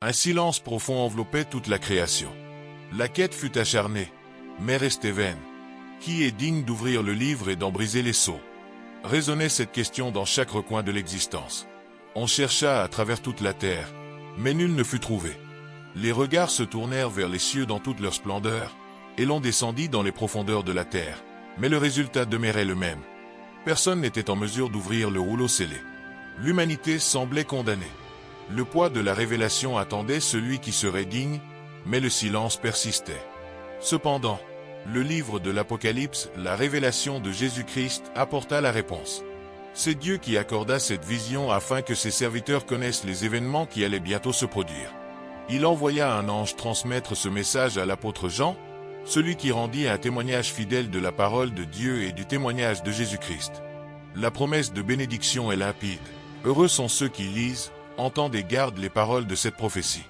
Un silence profond enveloppait toute la création. La quête fut acharnée, mais restait vaine. Qui est digne d'ouvrir le livre et d'en briser les sceaux? Résonnait cette question dans chaque recoin de l'existence. On chercha à travers toute la terre, mais nul ne fut trouvé. Les regards se tournèrent vers les cieux dans toute leur splendeur, et l'on descendit dans les profondeurs de la terre, mais le résultat demeurait le même. Personne n'était en mesure d'ouvrir le rouleau scellé. L'humanité semblait condamnée. Le poids de la révélation attendait celui qui serait digne, mais le silence persistait. Cependant, le livre de l'Apocalypse, la révélation de Jésus-Christ, apporta la réponse. C'est Dieu qui accorda cette vision afin que ses serviteurs connaissent les événements qui allaient bientôt se produire. Il envoya un ange transmettre ce message à l'apôtre Jean, celui qui rendit un témoignage fidèle de la parole de Dieu et du témoignage de Jésus-Christ. La promesse de bénédiction est limpide. Heureux sont ceux qui lisent, entendent et gardent les paroles de cette prophétie.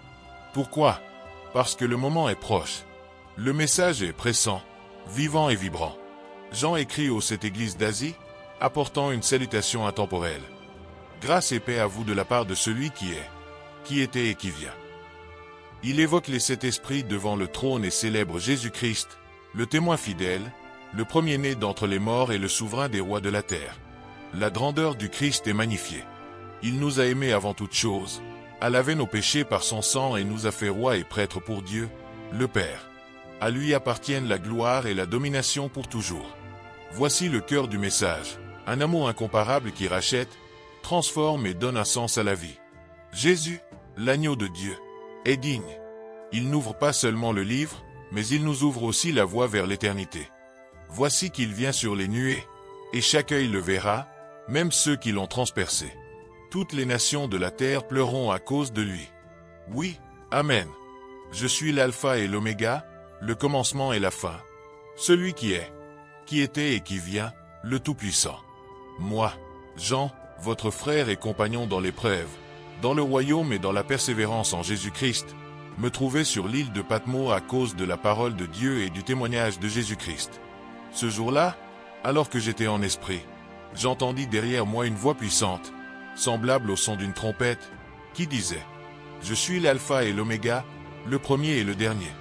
Pourquoi? Parce que le moment est proche. Le message est pressant, vivant et vibrant. Jean écrit aux sept églises d'Asie, apportant une salutation intemporelle. Grâce et paix à vous de la part de celui qui est, qui était et qui vient. Il évoque les sept esprits devant le trône et célèbre Jésus-Christ, le témoin fidèle, le premier-né d'entre les morts et le souverain des rois de la terre. La grandeur du Christ est magnifiée. Il nous a aimés avant toute chose, a lavé nos péchés par son sang et nous a fait rois et prêtres pour Dieu, le Père. À lui appartiennent la gloire et la domination pour toujours. Voici le cœur du message, un amour incomparable qui rachète, transforme et donne un sens à la vie. Jésus, l'agneau de Dieu, est digne. Il n'ouvre pas seulement le livre, mais il nous ouvre aussi la voie vers l'éternité. Voici qu'il vient sur les nuées, et chaque œil le verra, même ceux qui l'ont transpercé. Toutes les nations de la terre pleureront à cause de lui. Oui, Amen. Je suis l'alpha et l'oméga, le commencement et la fin. Celui qui est, qui était et qui vient, le Tout-Puissant. Moi, Jean, votre frère et compagnon dans l'épreuve, dans le royaume et dans la persévérance en Jésus-Christ, me trouvais sur l'île de Patmos à cause de la parole de Dieu et du témoignage de Jésus-Christ. Ce jour-là, alors que j'étais en esprit, j'entendis derrière moi une voix puissante, semblable au son d'une trompette, qui disait « Je suis l'alpha et l'oméga, le premier et le dernier.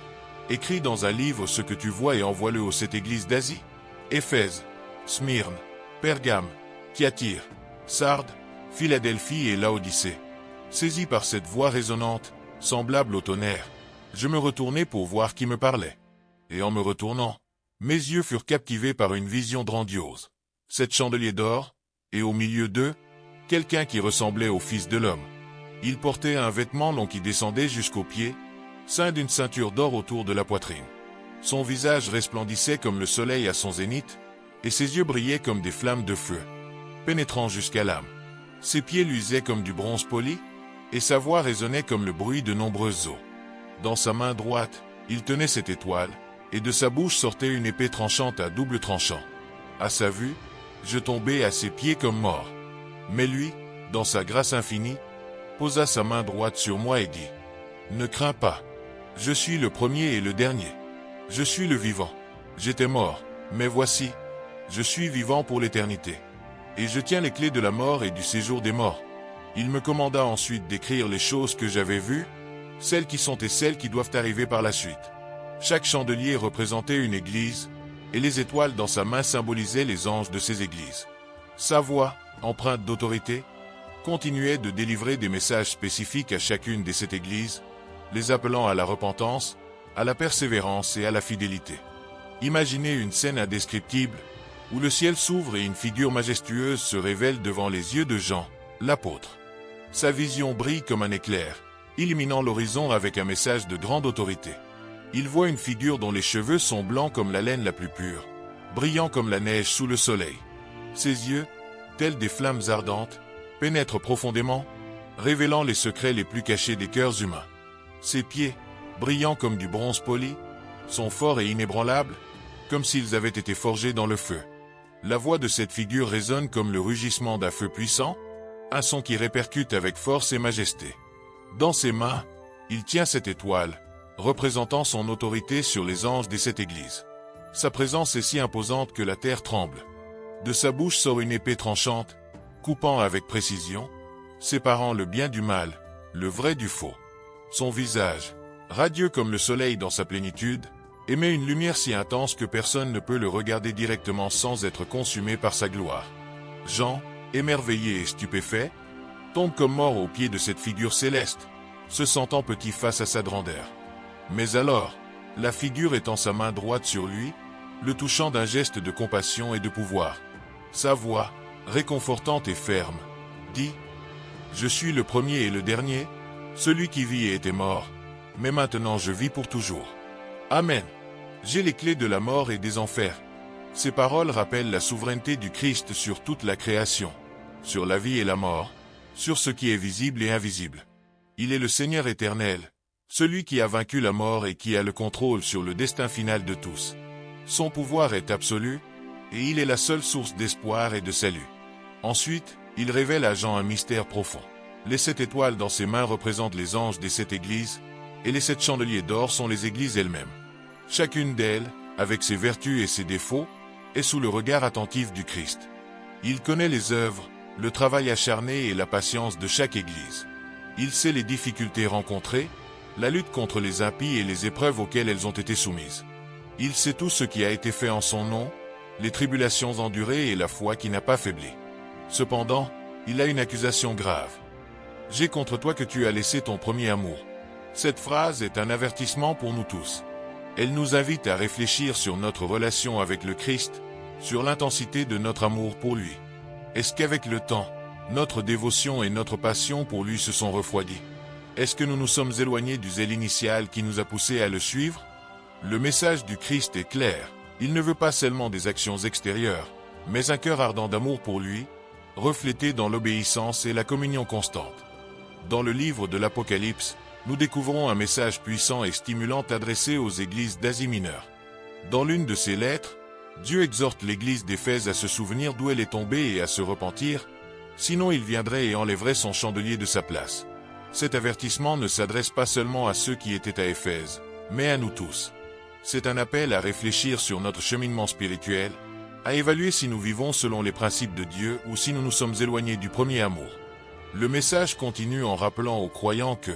Écris dans un livre ce que tu vois et envoie-le aux sept églises d'Asie, Éphèse, Smyrne, Pergame, Thyatire, Sardes, Philadelphie et Laodicée. » Saisi par cette voix résonnante, semblable au tonnerre, je me retournai pour voir qui me parlait. Et en me retournant, mes yeux furent captivés par une vision grandiose. Sept chandeliers d'or, et au milieu d'eux, quelqu'un qui ressemblait au Fils de l'homme. Il portait un vêtement long qui descendait jusqu'aux pieds, ceint d'une ceinture d'or autour de la poitrine. Son visage resplendissait comme le soleil à son zénith, et ses yeux brillaient comme des flammes de feu, pénétrant jusqu'à l'âme. Ses pieds luisaient comme du bronze poli, et sa voix résonnait comme le bruit de nombreuses eaux. Dans sa main droite, il tenait cette étoile, et de sa bouche sortait une épée tranchante à double tranchant. À sa vue, je tombai à ses pieds comme mort. Mais lui, dans sa grâce infinie, posa sa main droite sur moi et dit « Ne crains pas, je suis le premier et le dernier. Je suis le vivant. J'étais mort, mais voici, je suis vivant pour l'éternité. Et je tiens les clés de la mort et du séjour des morts. » Il me commanda ensuite d'écrire les choses que j'avais vues, celles qui sont et celles qui doivent arriver par la suite. Chaque chandelier représentait une église, et les étoiles dans sa main symbolisaient les anges de ces églises. Sa voix, empreinte d'autorité, continuait de délivrer des messages spécifiques à chacune des sept églises, les appelant à la repentance, à la persévérance et à la fidélité. Imaginez une scène indescriptible, où le ciel s'ouvre et une figure majestueuse se révèle devant les yeux de Jean, l'apôtre. Sa vision brille comme un éclair, illuminant l'horizon avec un message de grande autorité. Il voit une figure dont les cheveux sont blancs comme la laine la plus pure, brillant comme la neige sous le soleil. Ses yeux, tels des flammes ardentes, pénètrent profondément, révélant les secrets les plus cachés des cœurs humains. Ses pieds, brillants comme du bronze poli, sont forts et inébranlables, comme s'ils avaient été forgés dans le feu. La voix de cette figure résonne comme le rugissement d'un feu puissant, un son qui répercute avec force et majesté. Dans ses mains, il tient cette étoile, représentant son autorité sur les anges des sept églises. Sa présence est si imposante que la terre tremble. De sa bouche sort une épée tranchante, coupant avec précision, séparant le bien du mal, le vrai du faux. Son visage, radieux comme le soleil dans sa plénitude, émet une lumière si intense que personne ne peut le regarder directement sans être consumé par sa gloire. Jean, émerveillé et stupéfait, tombe comme mort aux pieds de cette figure céleste, se sentant petit face à sa grandeur. Mais alors, la figure étend sa main droite sur lui, le touchant d'un geste de compassion et de pouvoir. Sa voix, réconfortante et ferme, dit « Je suis le premier et le dernier, celui qui vit et était mort, mais maintenant je vis pour toujours. Amen. J'ai les clés de la mort et des enfers. » Ces paroles rappellent la souveraineté du Christ sur toute la création, sur la vie et la mort, sur ce qui est visible et invisible. Il est le Seigneur éternel, celui qui a vaincu la mort et qui a le contrôle sur le destin final de tous. Son pouvoir est absolu, et il est la seule source d'espoir et de salut. Ensuite, il révèle à Jean un mystère profond. Les 7 étoiles dans ses mains représentent les anges des 7 églises, et les 7 chandeliers d'or sont les églises elles-mêmes. Chacune d'elles, avec ses vertus et ses défauts, est sous le regard attentif du Christ. Il connaît les œuvres, le travail acharné et la patience de chaque église. Il sait les difficultés rencontrées, la lutte contre les impies et les épreuves auxquelles elles ont été soumises. Il sait tout ce qui a été fait en son nom, les tribulations endurées et la foi qui n'a pas faibli. Cependant, il a une accusation grave. « J'ai contre toi que tu as laissé ton premier amour. » Cette phrase est un avertissement pour nous tous. Elle nous invite à réfléchir sur notre relation avec le Christ, sur l'intensité de notre amour pour lui. Est-ce qu'avec le temps, notre dévotion et notre passion pour lui se sont refroidies? Est-ce que nous nous sommes éloignés du zèle initial qui nous a poussés à le suivre? Le message du Christ est clair. Il ne veut pas seulement des actions extérieures, mais un cœur ardent d'amour pour lui, reflété dans l'obéissance et la communion constante. Dans le livre de l'Apocalypse, nous découvrons un message puissant et stimulant adressé aux églises d'Asie mineure. Dans l'une de ses lettres, Dieu exhorte l'église d'Éphèse à se souvenir d'où elle est tombée et à se repentir, sinon il viendrait et enlèverait son chandelier de sa place. Cet avertissement ne s'adresse pas seulement à ceux qui étaient à Éphèse, mais à nous tous. C'est un appel à réfléchir sur notre cheminement spirituel, à évaluer si nous vivons selon les principes de Dieu ou si nous nous sommes éloignés du premier amour. Le message continue en rappelant aux croyants que,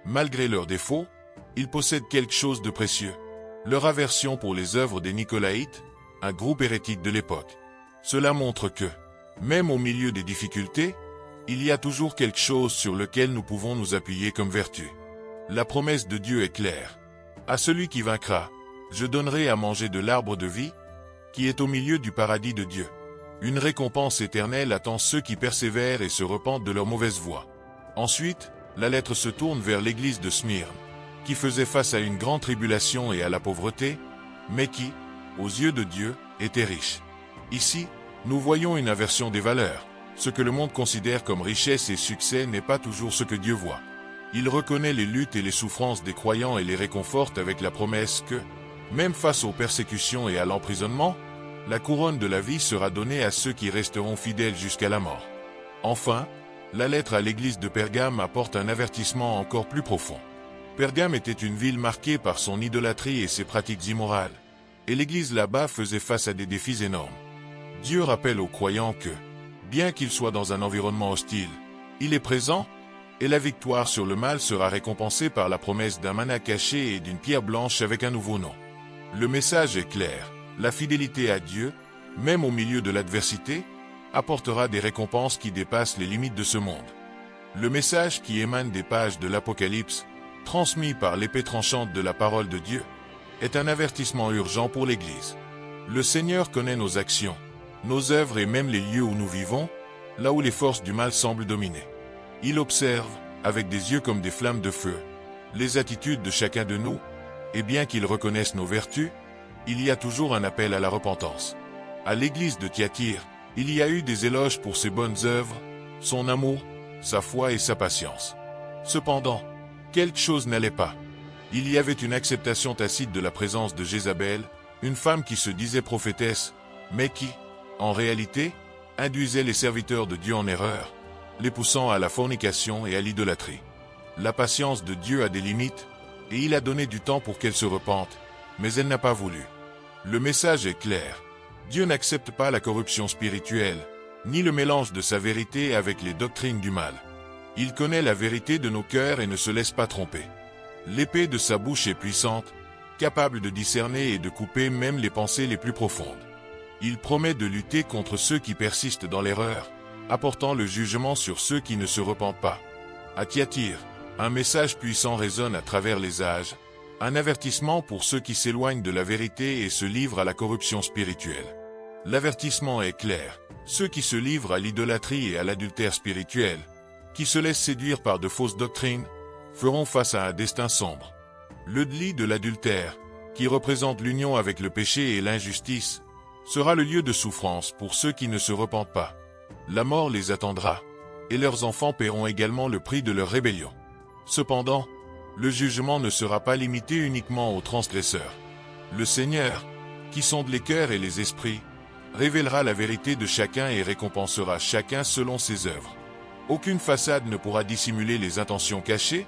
malgré leurs défauts, ils possèdent quelque chose de précieux. Leur aversion pour les œuvres des Nicolaïtes, un groupe hérétique de l'époque. Cela montre que, même au milieu des difficultés, il y a toujours quelque chose sur lequel nous pouvons nous appuyer comme vertu. La promesse de Dieu est claire. À celui qui vaincra, je donnerai à manger de l'arbre de vie, qui est au milieu du paradis de Dieu. Une récompense éternelle attend ceux qui persévèrent et se repentent de leur mauvaise voie. Ensuite, la lettre se tourne vers l'église de Smyrne, qui faisait face à une grande tribulation et à la pauvreté, mais qui, aux yeux de Dieu, était riche. Ici, nous voyons une inversion des valeurs. Ce que le monde considère comme richesse et succès n'est pas toujours ce que Dieu voit. Il reconnaît les luttes et les souffrances des croyants et les réconforte avec la promesse que, même face aux persécutions et à l'emprisonnement, la couronne de la vie sera donnée à ceux qui resteront fidèles jusqu'à la mort. Enfin, la lettre à l'église de Pergame apporte un avertissement encore plus profond. Pergame était une ville marquée par son idolâtrie et ses pratiques immorales, et l'église là-bas faisait face à des défis énormes. Dieu rappelle aux croyants que, bien qu'il soit dans un environnement hostile, il est présent, et la victoire sur le mal sera récompensée par la promesse d'un manna caché et d'une pierre blanche avec un nouveau nom. Le message est clair, la fidélité à Dieu, même au milieu de l'adversité, apportera des récompenses qui dépassent les limites de ce monde. Le message qui émane des pages de l'Apocalypse, transmis par l'épée tranchante de la parole de Dieu, est un avertissement urgent pour l'Église. Le Seigneur connaît nos actions, nos œuvres et même les lieux où nous vivons, là où les forces du mal semblent dominer. Il observe, avec des yeux comme des flammes de feu, les attitudes de chacun de nous, et bien qu'il reconnaisse nos vertus, il y a toujours un appel à la repentance. À l'église de Thyatire, il y a eu des éloges pour ses bonnes œuvres, son amour, sa foi et sa patience. Cependant, quelque chose n'allait pas. Il y avait une acceptation tacite de la présence de Jézabel, une femme qui se disait prophétesse, mais qui, en réalité, induisait les serviteurs de Dieu en erreur, les poussant à la fornication et à l'idolâtrie. La patience de Dieu a des limites, et il a donné du temps pour qu'elle se repente, mais elle n'a pas voulu. Le message est clair. Dieu n'accepte pas la corruption spirituelle, ni le mélange de sa vérité avec les doctrines du mal. Il connaît la vérité de nos cœurs et ne se laisse pas tromper. L'épée de sa bouche est puissante, capable de discerner et de couper même les pensées les plus profondes. Il promet de lutter contre ceux qui persistent dans l'erreur, apportant le jugement sur ceux qui ne se repentent pas. À Thyatire, un message puissant résonne à travers les âges, un avertissement pour ceux qui s'éloignent de la vérité et se livrent à la corruption spirituelle. L'avertissement est clair, ceux qui se livrent à l'idolâtrie et à l'adultère spirituel, qui se laissent séduire par de fausses doctrines, feront face à un destin sombre. Le délit de l'adultère, qui représente l'union avec le péché et l'injustice, sera le lieu de souffrance pour ceux qui ne se repentent pas. La mort les attendra, et leurs enfants paieront également le prix de leur rébellion. Cependant, le jugement ne sera pas limité uniquement aux transgresseurs. Le Seigneur, qui sonde les cœurs et les esprits, révélera la vérité de chacun et récompensera chacun selon ses œuvres. Aucune façade ne pourra dissimuler les intentions cachées,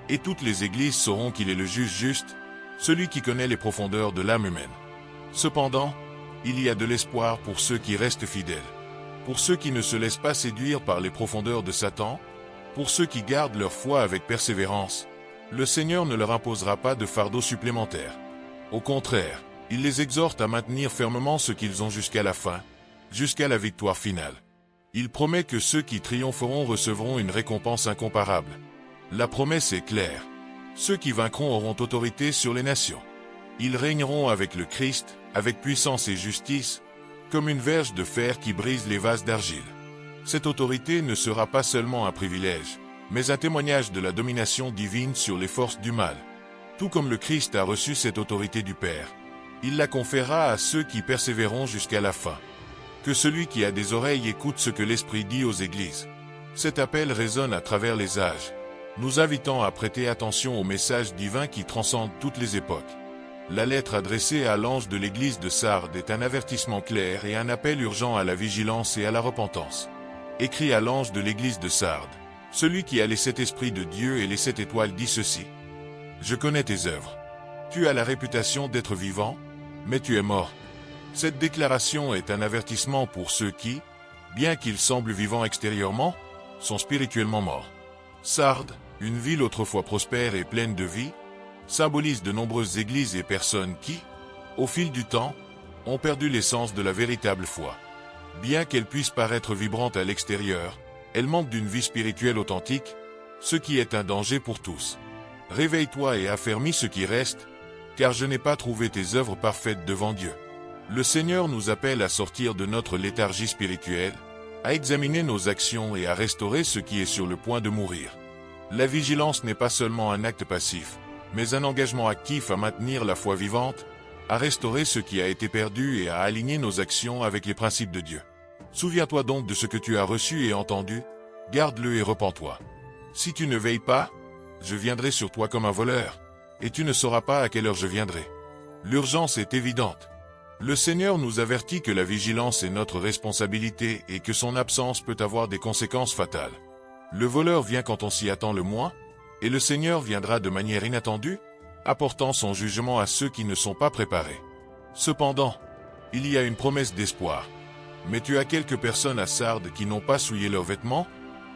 et toutes les églises sauront qu'il est le juge juste, celui qui connaît les profondeurs de l'âme humaine. Cependant, il y a de l'espoir pour ceux qui restent fidèles. Pour ceux qui ne se laissent pas séduire par les profondeurs de Satan, pour ceux qui gardent leur foi avec persévérance, le Seigneur ne leur imposera pas de fardeau supplémentaire. Au contraire, il les exhorte à maintenir fermement ce qu'ils ont jusqu'à la fin, jusqu'à la victoire finale. Il promet que ceux qui triompheront recevront une récompense incomparable. La promesse est claire. Ceux qui vaincront auront autorité sur les nations. Ils régneront avec le Christ, avec puissance et justice, comme une verge de fer qui brise les vases d'argile. Cette autorité ne sera pas seulement un privilège, mais un témoignage de la domination divine sur les forces du mal. Tout comme le Christ a reçu cette autorité du Père, il la conférera à ceux qui persévéreront jusqu'à la fin. Que celui qui a des oreilles écoute ce que l'Esprit dit aux églises. Cet appel résonne à travers les âges, nous invitant à prêter attention au message divin qui transcende toutes les époques. La lettre adressée à l'ange de l'église de Sardes est un avertissement clair et un appel urgent à la vigilance et à la repentance. Écrit à l'ange de l'église de Sardes, celui qui a les 7 esprits de Dieu et les 7 étoiles dit ceci. Je connais tes œuvres. Tu as la réputation d'être vivant, mais tu es mort. Cette déclaration est un avertissement pour ceux qui, bien qu'ils semblent vivants extérieurement, sont spirituellement morts. Sardes, une ville autrefois prospère et pleine de vie, symbolise de nombreuses églises et personnes qui, au fil du temps, ont perdu l'essence de la véritable foi. Bien qu'elle puisse paraître vibrante à l'extérieur, elle manque d'une vie spirituelle authentique, ce qui est un danger pour tous. Réveille-toi et affermis ce qui reste, car je n'ai pas trouvé tes œuvres parfaites devant Dieu. Le Seigneur nous appelle à sortir de notre léthargie spirituelle, à examiner nos actions et à restaurer ce qui est sur le point de mourir. La vigilance n'est pas seulement un acte passif, mais un engagement actif à maintenir la foi vivante, à restaurer ce qui a été perdu et à aligner nos actions avec les principes de Dieu. Souviens-toi donc de ce que tu as reçu et entendu, garde-le et repens-toi. Si tu ne veilles pas, je viendrai sur toi comme un voleur, et tu ne sauras pas à quelle heure je viendrai. L'urgence est évidente. Le Seigneur nous avertit que la vigilance est notre responsabilité et que son absence peut avoir des conséquences fatales. Le voleur vient quand on s'y attend le moins, et le Seigneur viendra de manière inattendue, apportant son jugement à ceux qui ne sont pas préparés. Cependant, il y a une promesse d'espoir. Mais tu as quelques personnes à Sardes qui n'ont pas souillé leurs vêtements,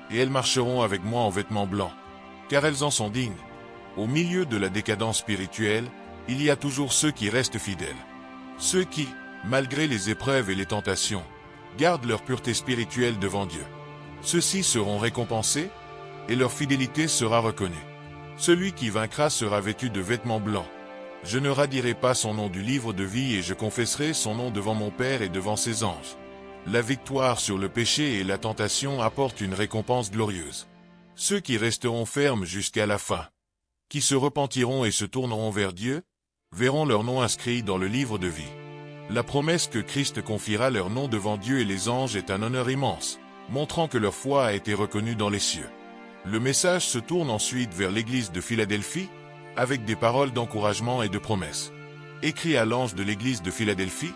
et elles marcheront avec moi en vêtements blancs, car elles en sont dignes. Au milieu de la décadence spirituelle, il y a toujours ceux qui restent fidèles. Ceux qui, malgré les épreuves et les tentations, gardent leur pureté spirituelle devant Dieu. Ceux-ci seront récompensés, et leur fidélité sera reconnue. Celui qui vaincra sera vêtu de vêtements blancs. Je ne radirai pas son nom du livre de vie et je confesserai son nom devant mon Père et devant ses anges. La victoire sur le péché et la tentation apportent une récompense glorieuse. Ceux qui resteront fermes jusqu'à la fin, qui se repentiront et se tourneront vers Dieu, verront leur nom inscrit dans le livre de vie. La promesse que Christ confiera leur nom devant Dieu et les anges est un honneur immense, montrant que leur foi a été reconnue dans les cieux. Le message se tourne ensuite vers l'église de Philadelphie, avec des paroles d'encouragement et de promesses. Écrit à l'ange de l'église de Philadelphie,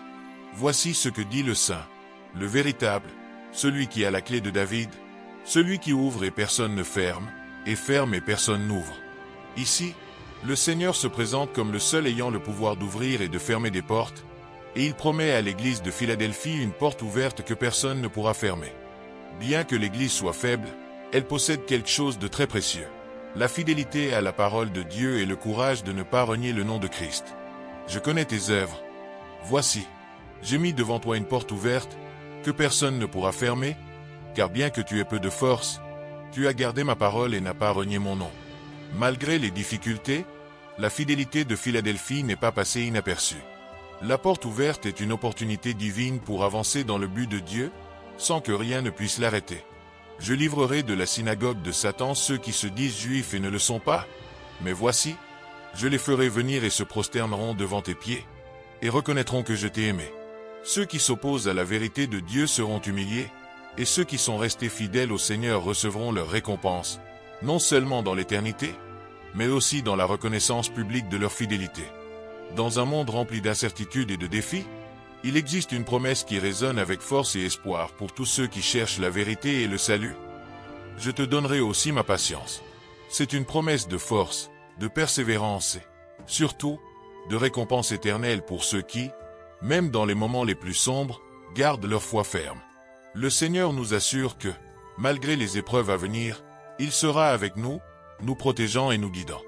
voici ce que dit le Saint, le véritable, celui qui a la clé de David, celui qui ouvre et personne ne ferme, et ferme et personne n'ouvre. Ici, le Seigneur se présente comme le seul ayant le pouvoir d'ouvrir et de fermer des portes, et il promet à l'église de Philadelphie une porte ouverte que personne ne pourra fermer. Bien que l'église soit faible, elle possède quelque chose de très précieux. la fidélité à la parole de Dieu et le courage de ne pas renier le nom de Christ. Je connais tes œuvres. Voici, j'ai mis devant toi une porte ouverte, que personne ne pourra fermer, car bien que tu aies peu de force, tu as gardé ma parole et n'as pas renié mon nom. Malgré les difficultés, la fidélité de Philadelphie n'est pas passée inaperçue. La porte ouverte est une opportunité divine pour avancer dans le but de Dieu, sans que rien ne puisse l'arrêter. Je livrerai de la synagogue de Satan ceux qui se disent juifs et ne le sont pas, mais voici, je les ferai venir et se prosterneront devant tes pieds, et reconnaîtront que je t'ai aimé. Ceux qui s'opposent à la vérité de Dieu seront humiliés, et ceux qui sont restés fidèles au Seigneur recevront leur récompense, non seulement dans l'éternité, mais aussi dans la reconnaissance publique de leur fidélité. Dans un monde rempli d'incertitudes et de défis, il existe une promesse qui résonne avec force et espoir pour tous ceux qui cherchent la vérité et le salut. Je te donnerai aussi ma patience. C'est une promesse de force, de persévérance et, surtout, de récompense éternelle pour ceux qui, même dans les moments les plus sombres, gardent leur foi ferme. Le Seigneur nous assure que, malgré les épreuves à venir, il sera avec nous, nous protégeant et nous guidant.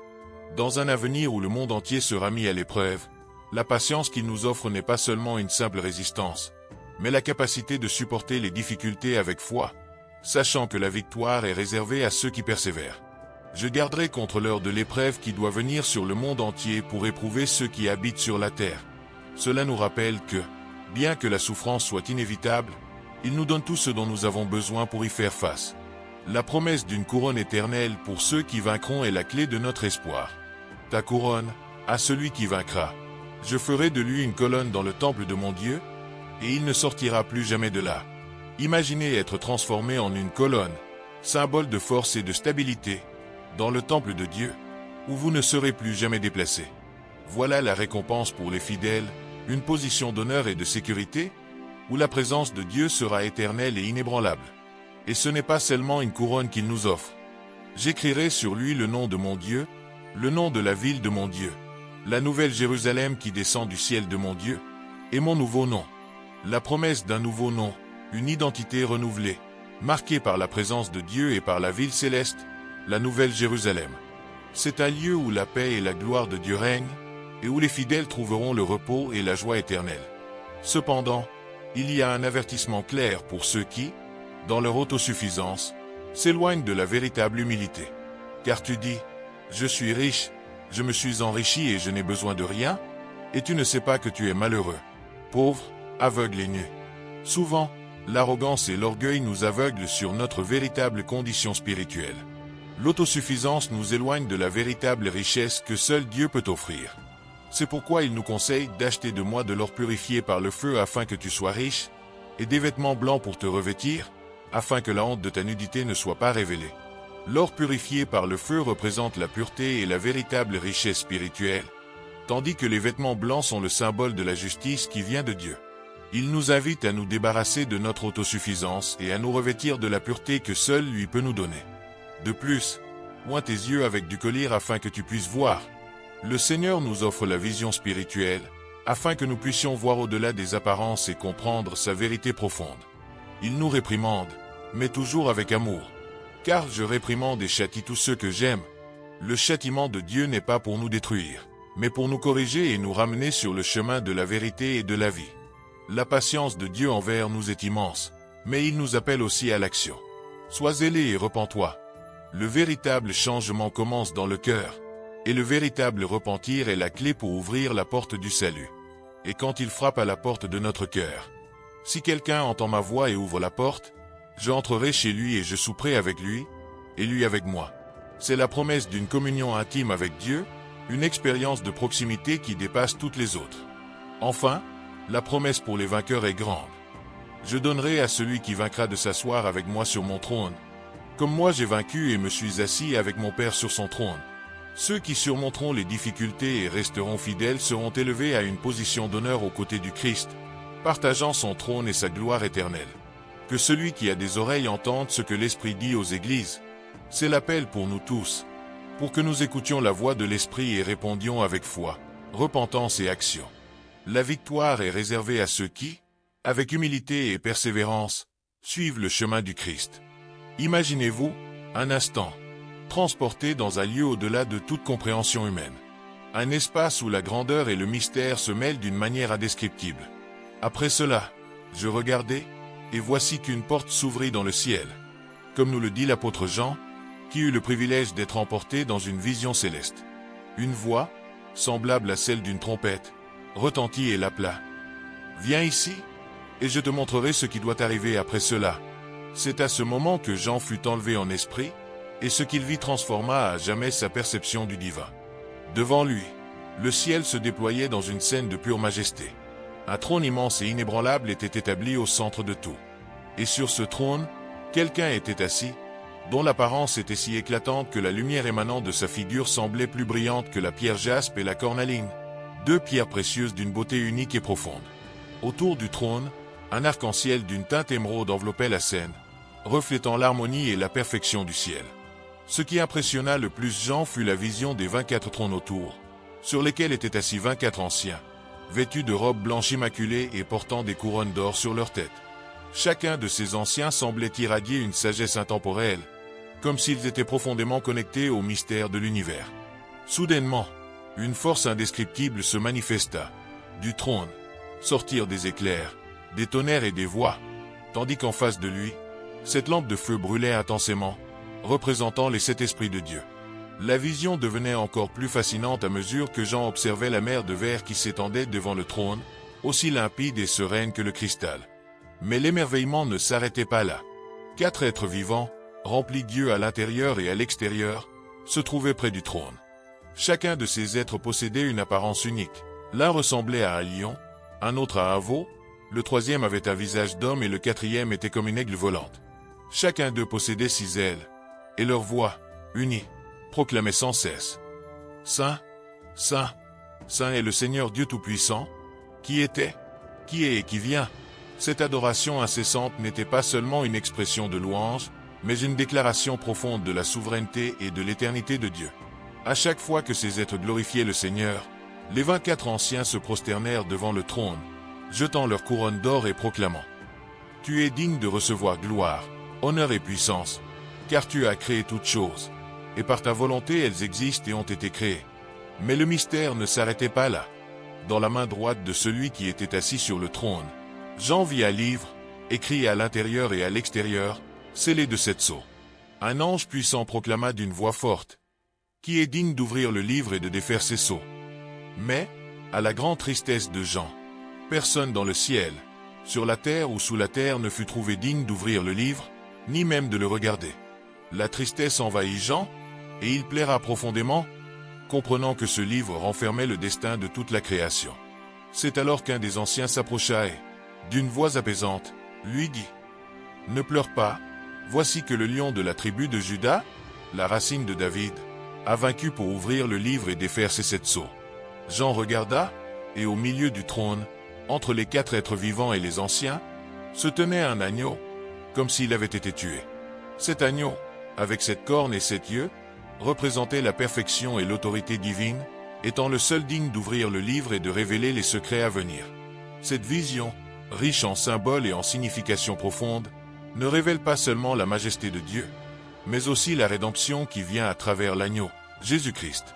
Dans un avenir où le monde entier sera mis à l'épreuve, la patience qu'il nous offre n'est pas seulement une simple résistance, mais la capacité de supporter les difficultés avec foi, sachant que la victoire est réservée à ceux qui persévèrent. Je garderai contre l'heure de l'épreuve qui doit venir sur le monde entier pour éprouver ceux qui habitent sur la terre. Cela nous rappelle que, bien que la souffrance soit inévitable, il nous donne tout ce dont nous avons besoin pour y faire face. La promesse d'une couronne éternelle pour ceux qui vaincront est la clé de notre espoir. Ta couronne, à celui qui vaincra. Je ferai de lui une colonne dans le temple de mon Dieu, et il ne sortira plus jamais de là. Imaginez être transformé en une colonne, symbole de force et de stabilité, dans le temple de Dieu, où vous ne serez plus jamais déplacé. Voilà la récompense pour les fidèles, une position d'honneur et de sécurité, où la présence de Dieu sera éternelle et inébranlable. Et ce n'est pas seulement une couronne qu'il nous offre. J'écrirai sur lui le nom de mon Dieu, le nom de la ville de mon Dieu, la nouvelle Jérusalem qui descend du ciel de mon Dieu, et mon nouveau nom. La promesse d'un nouveau nom, une identité renouvelée, marquée par la présence de Dieu et par la ville céleste, la nouvelle Jérusalem. C'est un lieu où la paix et la gloire de Dieu règnent, et où les fidèles trouveront le repos et la joie éternelle. Cependant, il y a un avertissement clair pour ceux qui, dans leur autosuffisance, s'éloignent de la véritable humilité. Car tu dis, je suis riche, je me suis enrichi et je n'ai besoin de rien, et tu ne sais pas que tu es malheureux, pauvre, aveugle et nu. Souvent, l'arrogance et l'orgueil nous aveuglent sur notre véritable condition spirituelle. L'autosuffisance nous éloigne de la véritable richesse que seul Dieu peut offrir. C'est pourquoi il nous conseille d'acheter de moi de l'or purifié par le feu afin que tu sois riche, et des vêtements blancs pour te revêtir, afin que la honte de ta nudité ne soit pas révélée. L'or purifié par le feu représente la pureté et la véritable richesse spirituelle, tandis que les vêtements blancs sont le symbole de la justice qui vient de Dieu. Il nous invite à nous débarrasser de notre autosuffisance et à nous revêtir de la pureté que seul lui peut nous donner. De plus, oins tes yeux avec du collyre afin que tu puisses voir. Le Seigneur nous offre la vision spirituelle, afin que nous puissions voir au-delà des apparences et comprendre sa vérité profonde. Il nous réprimande, mais toujours avec amour. Car je réprimande et châtie tous ceux que j'aime. Le châtiment de Dieu n'est pas pour nous détruire, mais pour nous corriger et nous ramener sur le chemin de la vérité et de la vie. La patience de Dieu envers nous est immense, mais il nous appelle aussi à l'action. Sois zélé et repens-toi. Le véritable changement commence dans le cœur, et le véritable repentir est la clé pour ouvrir la porte du salut. Et quand il frappe à la porte de notre cœur, si quelqu'un entend ma voix et ouvre la porte, j'entrerai chez lui et je souperai avec lui, et lui avec moi. C'est la promesse d'une communion intime avec Dieu, une expérience de proximité qui dépasse toutes les autres. Enfin, la promesse pour les vainqueurs est grande. Je donnerai à celui qui vaincra de s'asseoir avec moi sur mon trône, comme moi j'ai vaincu et me suis assis avec mon Père sur son trône. Ceux qui surmonteront les difficultés et resteront fidèles seront élevés à une position d'honneur aux côtés du Christ, partageant son trône et sa gloire éternelle. Que celui qui a des oreilles entende ce que l'Esprit dit aux églises. C'est l'appel pour nous tous, pour que nous écoutions la voix de l'Esprit et répondions avec foi, repentance et action. La victoire est réservée à ceux qui, avec humilité et persévérance, suivent le chemin du Christ. Imaginez-vous, un instant, transporté dans un lieu au-delà de toute compréhension humaine. Un espace où la grandeur et le mystère se mêlent d'une manière indescriptible. Après cela, je regardai, et voici qu'une porte s'ouvrit dans le ciel. Comme nous le dit l'apôtre Jean, qui eut le privilège d'être emporté dans une vision céleste. Une voix, semblable à celle d'une trompette, retentit et l'appela. « Viens ici, et je te montrerai ce qui doit arriver après cela. » C'est à ce moment que Jean fut enlevé en esprit, et ce qu'il vit transforma à jamais sa perception du divin. Devant lui, le ciel se déployait dans une scène de pure majesté. Un trône immense et inébranlable était établi au centre de tout. Et sur ce trône, quelqu'un était assis, dont l'apparence était si éclatante que la lumière émanant de sa figure semblait plus brillante que la pierre jaspe et la cornaline, deux pierres précieuses d'une beauté unique et profonde. Autour du trône, un arc-en-ciel d'une teinte émeraude enveloppait la scène, reflétant l'harmonie et la perfection du ciel. Ce qui impressionna le plus Jean fut la vision des 24 trônes autour, sur lesquels étaient assis 24 anciens, vêtus de robes blanches immaculées et portant des couronnes d'or sur leurs têtes. Chacun de ces anciens semblait irradier une sagesse intemporelle, comme s'ils étaient profondément connectés au mystère de l'univers. Soudainement, une force indescriptible se manifesta. Du trône sortirent des éclairs, des tonnerres et des voix, tandis qu'en face de lui, cette lampe de feu brûlait intensément, représentant les 7 esprits de Dieu. La vision devenait encore plus fascinante à mesure que Jean observait la mer de verre qui s'étendait devant le trône, aussi limpide et sereine que le cristal. Mais l'émerveillement ne s'arrêtait pas là. 4 êtres vivants, remplis Dieu à l'intérieur et à l'extérieur, se trouvaient près du trône. Chacun de ces êtres possédait une apparence unique. L'un ressemblait à un lion, un autre à un veau, le troisième avait un visage d'homme et le quatrième était comme une aigle volante. Chacun d'eux possédait 6 ailes, et leur voix, unie, proclamait sans cesse. Saint, Saint, Saint est le Seigneur Dieu Tout-Puissant, qui était, qui est et qui vient. Cette adoration incessante n'était pas seulement une expression de louange, mais une déclaration profonde de la souveraineté et de l'éternité de Dieu. À chaque fois que ces êtres glorifiaient le Seigneur, les 24 anciens se prosternèrent devant le trône, jetant leur couronne d'or et proclamant. Tu es digne de recevoir gloire, honneur et puissance, car tu as créé toutes choses, et par ta volonté elles existent et ont été créées. Mais le mystère ne s'arrêtait pas là. Dans la main droite de celui qui était assis sur le trône, Jean vit un livre, écrit à l'intérieur et à l'extérieur, scellé de 7 sceaux. Un ange puissant proclama d'une voix forte, « Qui est digne d'ouvrir le livre et de défaire ses sceaux ?» Mais, à la grande tristesse de Jean, personne dans le ciel, sur la terre ou sous la terre ne fut trouvé digne d'ouvrir le livre, ni même de le regarder. La tristesse envahit Jean, et il plaira profondément, comprenant que ce livre renfermait le destin de toute la création. C'est alors qu'un des anciens s'approcha et, d'une voix apaisante, lui dit, « Ne pleure pas, voici que le lion de la tribu de Juda, la racine de David, a vaincu pour ouvrir le livre et défaire ses 7 sceaux. » Jean regarda, et au milieu du trône, entre les 4 êtres vivants et les anciens, se tenait un agneau, comme s'il avait été tué. Cet agneau, avec 7 cornes et 7 yeux, représentait la perfection et l'autorité divine, étant le seul digne d'ouvrir le livre et de révéler les secrets à venir. Cette vision, riche en symboles et en significations profondes, ne révèle pas seulement la majesté de Dieu, mais aussi la rédemption qui vient à travers l'agneau, Jésus-Christ.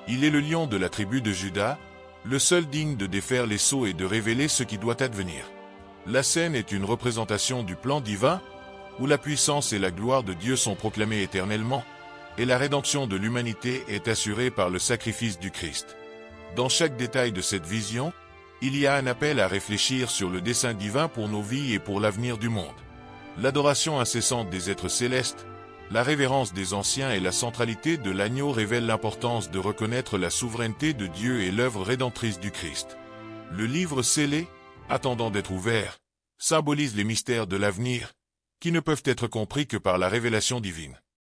Il est le lion de la tribu de Juda, le seul digne de défaire les sceaux et de révéler ce qui doit advenir. La scène est une représentation du plan divin, où la puissance et la gloire de Dieu sont proclamées éternellement, et la rédemption de l'humanité est assurée par le sacrifice du Christ. Dans chaque détail de cette vision, il y a un appel à réfléchir sur le dessein divin pour nos vies et pour l'avenir du monde. L'adoration incessante des êtres célestes, la révérence des anciens et la centralité de l'agneau révèlent l'importance de reconnaître la souveraineté de Dieu et l'œuvre rédemptrice du Christ. Le livre scellé, attendant d'être ouvert, symbolise les mystères de l'avenir, qui ne peuvent être compris que par la révélation divine.